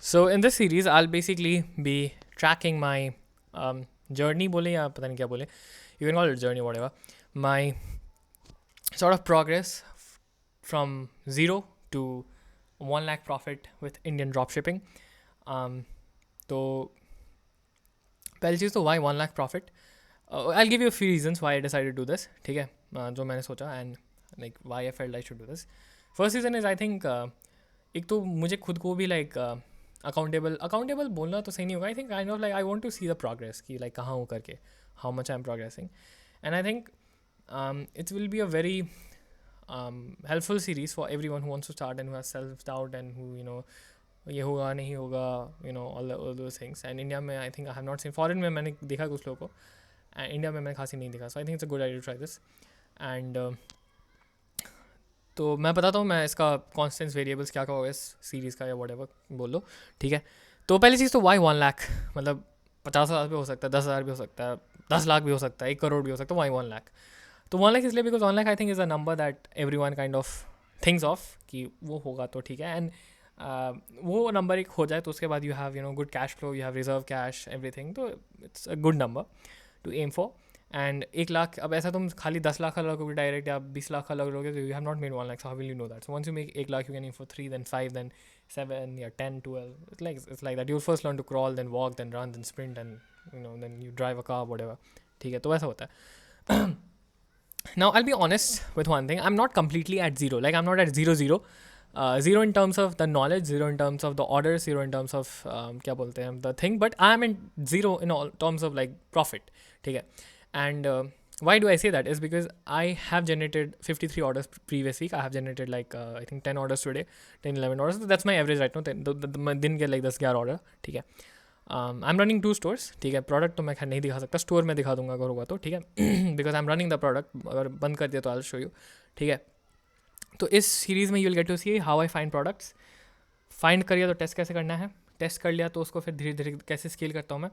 So in this series, I'll basically be tracking my journey, bole ya pata nahi kya bole. You can call it journey, whatever. My sort of progress from zero to 1 lakh profit with Indian dropshipping. Um, तो पहली चीज़ तो why 1 lakh profit. I'll give you a few reasons why I decided to do this. ठीक है, जो मैंने सोचा and like why I felt I should do this. First reason is I think एक तो मुझे खुद को भी like अकाउंटेबल बोलना तो सही नहीं होगा. I think kind of like I want to see the progress कि लाइक कहाँ हूँ करके, how much I am progressing. And I think it will be a very helpful series for everyone who wants to start and who has self doubt and who ये होगा नहीं होगा, all those things. And India में I think I have not seen. Foreign में मैंने देखा कुछ लोगों को, एंड इंडिया में मैंने खासी नहीं देखा. So I think it's a good idea to try this. And तो मैं बताता हूँ मैं इसका कॉन्स्टेंस वेरिएबल्स क्या होगा इस सीरीज़ का, या वट एवर बोल लो. ठीक है, तो पहली चीज़ तो वाई 1 लाख, मतलब 50,000 भी हो सकता है, 10,000 भी हो सकता है, 10 लाख भी हो सकता है, 1 करोड़ भी हो सकता है. वाई 1 लाख? तो 1 लाख इसलिए because 1 lakh I think is a number that every one kind of things of कि वो होगा तो ठीक है. एंड वो नंबर एक हो जाए तो उसके बाद you have good cash flow, you have reserve cash, everything. तो it's a good number to aim for. And 1 lakh, अब ऐसा तुम खाली 10 लाख का लगोगे डायरेक्ट या 20 लाख का लगोगे तो you have not made 1 lakh. So how will you know that? So once you make 1 lakh you can aim for 3, then 5, then 7 या 10, 12. It's like that. You'll first learn to crawl, then walk, then run, then sprint, and then you drive a car, whatever. ठीक है, तो ऐसा होता है. Now I'll be honest with one thing. I'm not completely at zero. Like I'm not at zero. Zero in terms of the knowledge, zero in terms of the orders, zero in terms of क्या बोलते हैं the thing. But I am in zero in all terms of like profit. ठीक है. And why do I say that? Is because I have generated 53 orders previous week. I have generated like I think 10 orders today, 10, 11 orders. So that's my average right now. मैं दिन के like 10-11 order. ठीक है. आई am running 2 stores. ठीक है, product तो मैं खैर नहीं दिखा सकता, स्टोर में दिखा दूंगा अगर होगा तो. ठीक है, because I am running the product. अगर बंद कर दिया तो आई शो यू. ठीक है, तो इस सीरीज़ में you will get to see how I find products. Find करिए तो टेस्ट कैसे करना है, टेस्ट कर लिया तो उसको फिर धीरे धीरे कैसे स्केल करता हूँ मैं,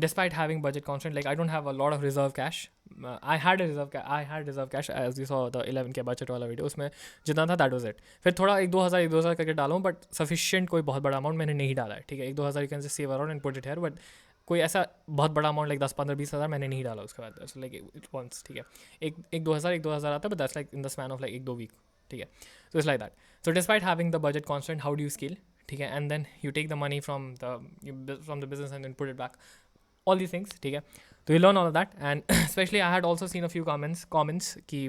despite having budget constraint. Like I don't have a lot of reserve cash. I had reserve cash as you saw the 11K budget वाला वीडियो. उसमें जितना था that was it. फिर थोड़ा 1-2 हज़ार करके डालूँ, बट सफिशिएंट कोई बहुत बड़ा अमाउंट मैंने नहीं डाला है. ठीक है, 1-2 हज़ार you can just save around and put it here, but कोई ऐसा बहुत बड़ा अमाउंट लाइक 10-15-20 हज़ार मैंने नहीं डाला उसके बाद. Like it once. ठीक है, 1-2 हज़ार आता है, but that's like in the span of like 1-2 week. ठीक है, so it's like that. So despite having the budget constraint, how do you scale? ठीक है, and then you take the money from the business and then put it back. All these things. ठीक है, तो you learn all of that. And especially I had also seen a few comments कि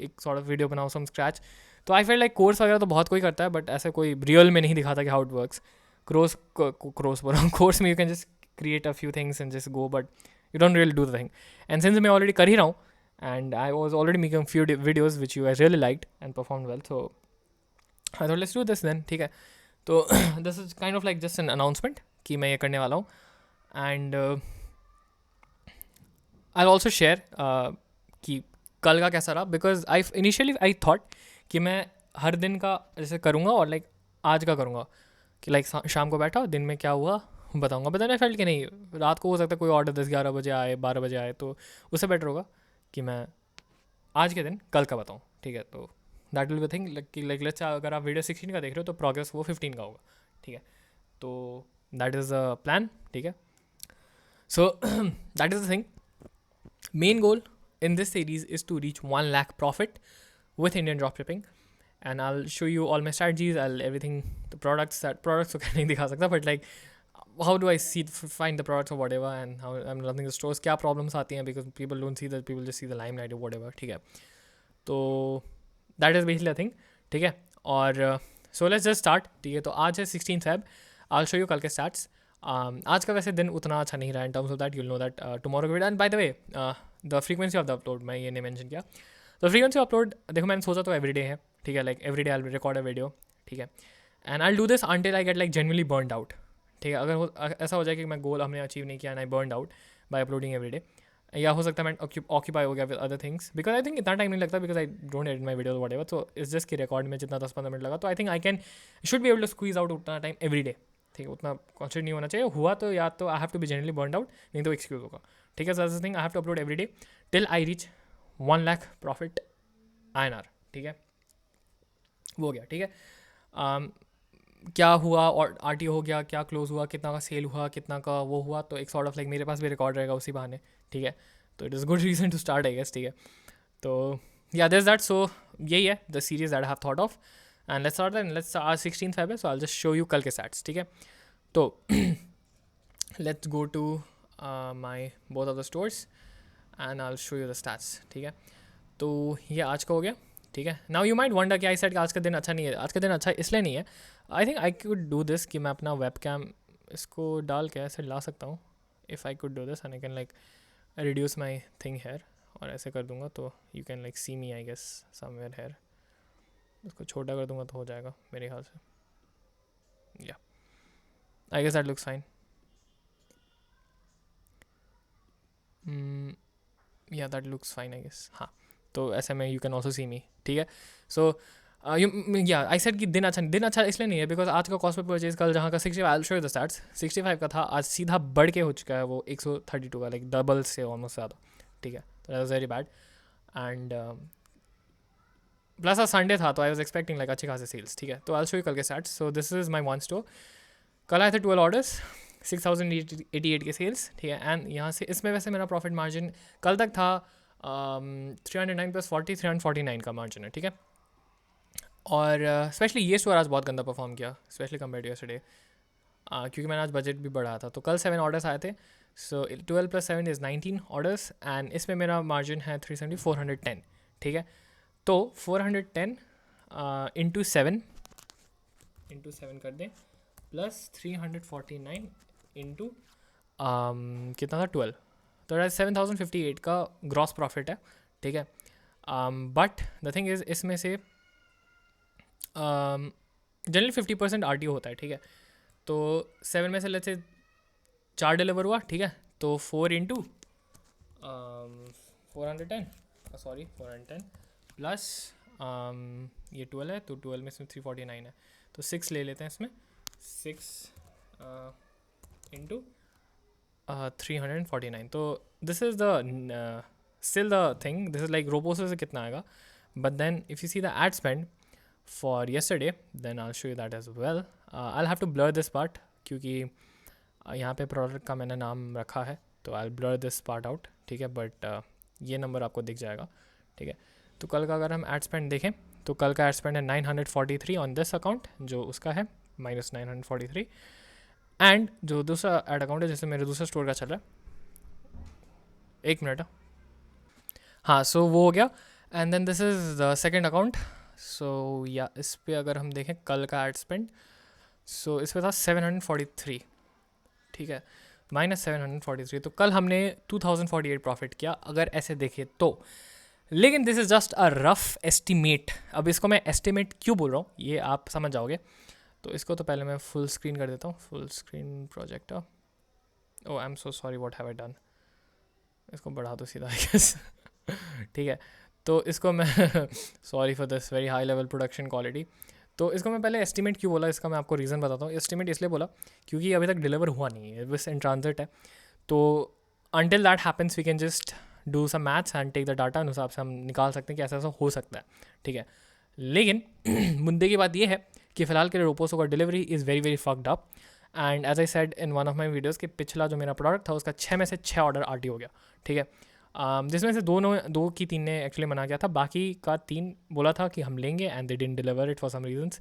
एक sort of video बनाओ from scratch. तो I felt like course वगैरह तो बहुत कोई करता है, बट ऐसे कोई रियल में नहीं दिखाता कि how it works. कोर्स में you can just create a few things and just go, but you don't really do the thing. And since मैं already कर ही रहा हूँ, and I was already making a few videos which you guys really liked and performed well, so I thought let's do this then. ठीक है, तो this is kind of like just an announcement कि मैं ये करने वाला हूँ. And I'll also share कि कल का कैसा रहा, because I initially I thought कि मैं हर दिन का जैसे करूँगा और लाइक आज का करूँगा कि लाइक शाम को बैठा दिन में क्या हुआ बताऊँगा. बट आई फेल्ट कि नहीं, रात को हो सकता है कोई ऑर्डर 10-11 बजे आए, 12 बजे आए, तो उससे बेटर होगा कि मैं आज के दिन कल का बताऊँ. ठीक है, तो that will be thing like let's अगर आप वीडियो 16 का देख रहे हो तो प्रोग्रेस वो 15 का होगा. ठीक है, तो दैट इज़ अ प्लान. ठीक है, so that is the thing. Main goal in this series is to reach 1 lakh profit with Indian dropshipping, and I'll show you all my strategies. Everything, the products तो नहीं दिखा सकता, but like how do I find the products or whatever, and how I'm running the stores, क्या problems आती हैं, because people don't see that, people just see the limelight or whatever. ठीक है, तो that is basically a thing. ठीक है, और so let's just start. ठीक है, तो आज है 16 Feb. I'll show you कल के stats. आज का वैसे दिन उतना अच्छा नहीं रहा in terms of that. You'll know that tomorrow का video. And by the way the frequency of the upload मैं ये नहीं मेंशन किया. तो फ्रीक्वेंसी ऑफ अपलोड देखो, मैंने सोचा तो एवरी डे है. ठीक है, like every day I record a video. ठीक है, and I do this until I get like genuinely burned out. ठीक है, अगर ऐसा हो जाए कि मैं गोल हमने अचीव नहीं किया and I burned out by uploading every day, या हो सकता है मैं ऑक्यूपाई हो गया with other things, because I think इतना टाइम नहीं लगता, because I don't edit my video whatever. So it's just कि रिकॉर्ड में जितना 10-15 मिनट लगा, तो I think I can should be able to squeeze out उतना टाइम एवरी डे. ठीक है, उतना कॉन्स्टेंट नहीं होना चाहिए. हुआ तो या तो I have to be generally burned out, नहीं तो एक्सक्यूज होगा. ठीक है, so thing I have to upload every day till I reach 1 lakh profit INR. ठीक है, वो हो गया. ठीक है, क्या हुआ और RTO हो गया, क्या क्लोज हुआ, कितना का सेल हुआ, कितना का वो हुआ, तो एक सॉर्ट ऑफ लाइक मेरे पास भी रिकॉर्ड रहेगा उसी बहाने, ठीक है. तो it is good reason to start I guess, ठीक है. तो या दिस दैट, सो यही है the series that I have thought of. And let's start then. Let's आज 16 फेब है, so I just show you कल के सैट्स, ठीक है. तो let's go to my both of the stores and I show you the stats, ठीक है. तो ये आज का हो गया, ठीक है. नाउ यू माइट वंडर कि आई सेड आज का दिन अच्छा नहीं है. आज का दिन अच्छा इसलिए नहीं है, आई think I could do this कि मैं अपना वेब कैम इसको डाल के ऐसे ला सकता हूँ. If I could do this and I can like reduce my thing here, और ऐसे कर दूंगा तो you can like see me I guess somewhere here. उसको छोटा कर दूंगा तो हो जाएगा मेरे ख्याल से. Yeah I guess that looks fine. Yeah that looks fine I guess. हाँ, तो ऐसे में you can also see me, ठीक है. सो या आई सेड कि दिन अच्छा इसलिए नहीं है बिकॉज आज का कॉस्ट पर परचेज कल जहाँ का 65, I will show you the stats, 65 का था, आज सीधा बढ़ के हो चुका है वो 132 का, लाइक डबल से ऑलमोस्ट ज़्यादा, ठीक है. तो that was very bad. And plus आज संडे था तो आई वाज एक्सपेक्टिंग लाइक अच्छे खासे सेल्स, ठीक है. तो आई विल शो यू कल के stats. So this is my one store. कल आए थे 12 ऑर्डर्स, 6088 के सेल्स, ठीक है. एंड यहाँ से इसमें वैसे मेरा प्रॉफिट मार्जिन कल तक था 309 + 40, 349 का मार्जिन है, ठीक है. और स्पेशली ये स्टोर आज बहुत गंदा परफॉर्म किया, स्पेशली कम्पेयर टू यस्टरडे, क्योंकि मैंने आज बजट भी बढ़ाया था. तो कल 7 ऑर्डर्स आए थे, सो 12 + 7 इज़ 19 ऑर्डर्स. एंड इसमें मेरा मार्जिन है 370, 410, ठीक है. तो 410 इंटू 7 कर दें, प्लस 349 इंटू कितना था 12, तो 7058 का ग्रॉस प्रॉफिट है, ठीक है. बट द थिंग इज़ इसमें से जनरली 50% RTO होता है, ठीक है. तो 7 में से लेट्स से 4 डिलीवर हुआ, ठीक है. तो 4 इंटू 410 प्लस ये 12 है, तो 12 में से 349 है, तो 6 ले लेते हैं इसमें. 6 इंटू 349. तो this is the still the thing, this is like Roposo से कितना आएगा. But then if you see the ad spend for yesterday, then I'll show you that as well. I'll have to blur this part क्योंकि यहाँ पे product का मैंने नाम रखा है, तो I'll blur this part out, ठीक है. बट ये नंबर आपको दिख जाएगा, ठीक है. तो कल का अगर हम एड स्पेंड देखें तो कल का एड स्पेंड है 943 ऑन दिस अकाउंट, जो उसका है माइनस 943. एंड जो दूसरा एड अकाउंट है जैसे मेरे दूसरा स्टोर का चल रहा है, 1 मिनट, हाँ, सो वो हो गया. And then this is the second account. So yeah इस पे अगर हम देखें कल का एड स्पेंड, सो इस पे था 743, ठीक है, माइनस 743. तो कल हमने 2048 प्रॉफिट किया अगर ऐसे देखें तो. लेकिन this is just a rough estimate. अब इसको मैं एस्टिमेट क्यों बोल रहा हूँ ये आप समझ जाओगे. तो इसको तो पहले मैं फुल स्क्रीन कर देता हूँ, full screen projector. Oh I am so sorry, what have I done. इसको बढ़ा दो सीधा आई गेस, ठीक है. तो इसको मैं sorry for this very high level production quality. तो इसको मैं पहले एस्टिमेट क्यों बोला, इसका मैं आपको रीज़न बताता हूँ. एस्टिमेट इसलिए बोला क्योंकि अभी तक डिलीवर हुआ नहीं है, बस इन ट्रांजिट है. तो until that happens we can just do some maths and take the data, उस हिसाब से हम निकाल सकते हैं कि ऐसा ऐसा हो सकता है, ठीक है. लेकिन मुद्दे की बात यह है कि फ़िलहाल के लिए रोपोसो का delivery is very very fucked up. And as I said in one of my videos कि पिछला जो मेरा प्रोडक्ट था उसका 6 में से 6 ऑर्डर RT हो गया, ठीक है. जिसमें से 2 की 3 ने एक्चुअली मना किया था, बाकी का 3 बोला था कि हम लेंगे and they didn't deliver it for some reasons.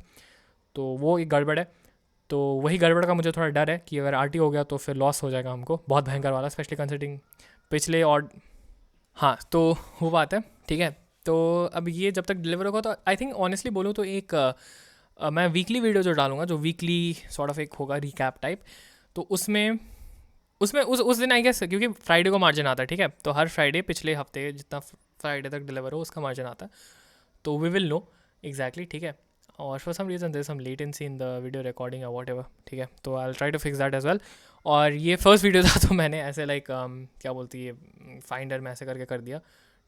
तो वो एक गड़बड़ है. तो वही गड़बड़ का मुझे थोड़ा डर है कि अगर RT हो गया तो फिर लॉस हो जाएगा हमको बहुत भयंकर वाला, स्पेशली कंसिडरिंग पिछले और हाँ, तो वो बात है, ठीक है. तो अब ये जब तक डिलीवर होगा तो आई थिंक ऑनेस्टली बोलूँ तो एक मैं वीकली वीडियो जो डालूंगा, जो वीकली सॉर्ट ऑफ एक होगा रिकैप टाइप, तो उसमें उस दिन आई गेस क्योंकि फ्राइडे को मार्जिन आता है, ठीक है. तो हर फ्राइडे पिछले हफ्ते जितना फ्राइडे तक डिलीवर हो उसका मार्जिन आता है, तो वी विल नो एग्जैक्टली, ठीक है. और for some reason there some latency in the video recording और वॉट एवर, ठीक है. तो I will try to fix that as well. और ये फर्स्ट वीडियो था तो मैंने ऐसे लाइक क्या बोलती है फाइंडर में ऐसे करके कर दिया,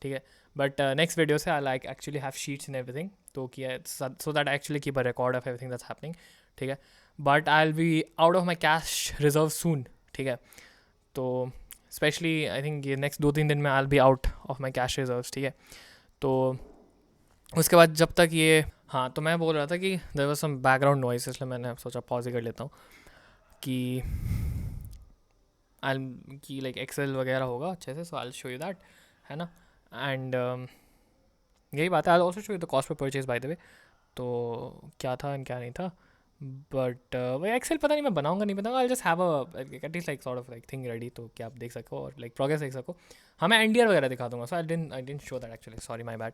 ठीक है. बट नेक्स्ट वीडियो से I like actually have sheets in everything, तो किया so that actually keep a record of everything that's happening, ठीक है. But I will be out of my cash reserve soon, ठीक है. तो स्पेशली आई थिंक ये next 2-3 दिन में I will be out of my cash reserves, ठीक है. तो उसके बाद जब तक ये हाँ, तो मैं बोल रहा था कि there was some background noise, इसलिए मैंने सोचा पॉज ही कर लेता हूँ कि आई कि लाइक एक्सेल वगैरह होगा अच्छे से, सो आई शो यू दैट, है ना। एंड यही बात है, I also show you the cost per purchase by the वे। तो क्या था एंड क्या नहीं था, बट वही एक्सेल पता नहीं मैं बनाऊंगा नहीं बनाऊंगा, I just have a at least like sort of like thing ready, तो क्या आप देख सको और लाइक प्रोग्रेस देख सको। हाँ, मैं एनडीआर वगैरह दिखा दूंगा, so I didn't show that actually, sorry my bad.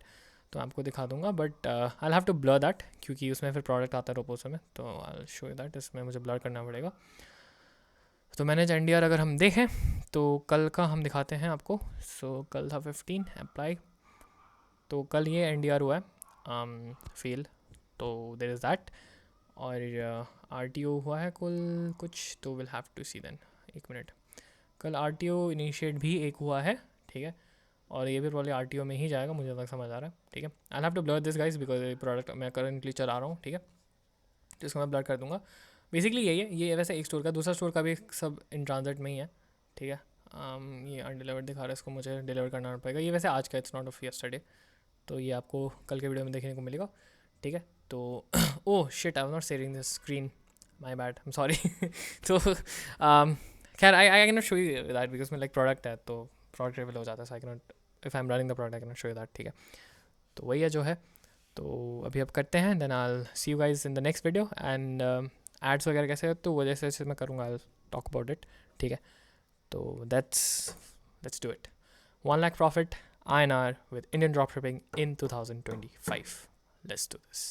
तो मैं आपको दिखा दूंगा, but I have to blur that, क्योंकि उसमें फिर प्रोडक्ट आता है रोपोसो में, तो आई शो यू दैट, इसमें मुझे ब्लर करना पड़ेगा। तो मैनेज एनडीआर अगर हम देखें तो कल का हम दिखाते हैं आपको। सो कल था 15 अप्लाई, तो कल ये एनडीआर हुआ है फेल, तो देर इज़ दैट। और आर टी ओ हुआ है कुल कुछ, तो will have to see then. एक मिनट, कल आर टी ओ इनिशिएट भी एक हुआ है, ठीक है, और ये भी प्रॉब्लम आर टी ओ में ही जाएगा, मुझे तक समझ आ रहा है, ठीक है। I have to blur this guys because ये प्रोडक्ट मैं करंटली चला रहा हूँ, ठीक है, तो इसको मैं ब्लर कर दूंगा। बेसिकली यही है, ये वैसे एक स्टोर का, दूसरा स्टोर का भी सब इन ट्रांजिट में ही है, ठीक है। ये अनडिलीवर्ड दिखा रहा है, इसको मुझे डिलीवर करना पड़ेगा, ये वैसे आज का, इट्स नॉट ऑफ यस्टरडे, तो ये आपको कल के वीडियो में देखने को मिलेगा, ठीक है। तो oh shit, I was not sharing this screen, my bad, I am sorry. तो खैर I can not show you that because में लाइक प्रोडक्ट है, तो प्रोडक्ट रिवील हो जाता है, so I can not, if I am running the product I can not show you that, ठीक है। तो वही है जो है, तो अभी अब करते हैं, then I will see you guys in the next video. And ads वगैरह कैसे, तो वो जैसे जैसे मैं करूँगा I will talk about it, ठीक है। तो let's do it. 1 lakh profit INR with Indian dropshipping in 2025. Let's do this.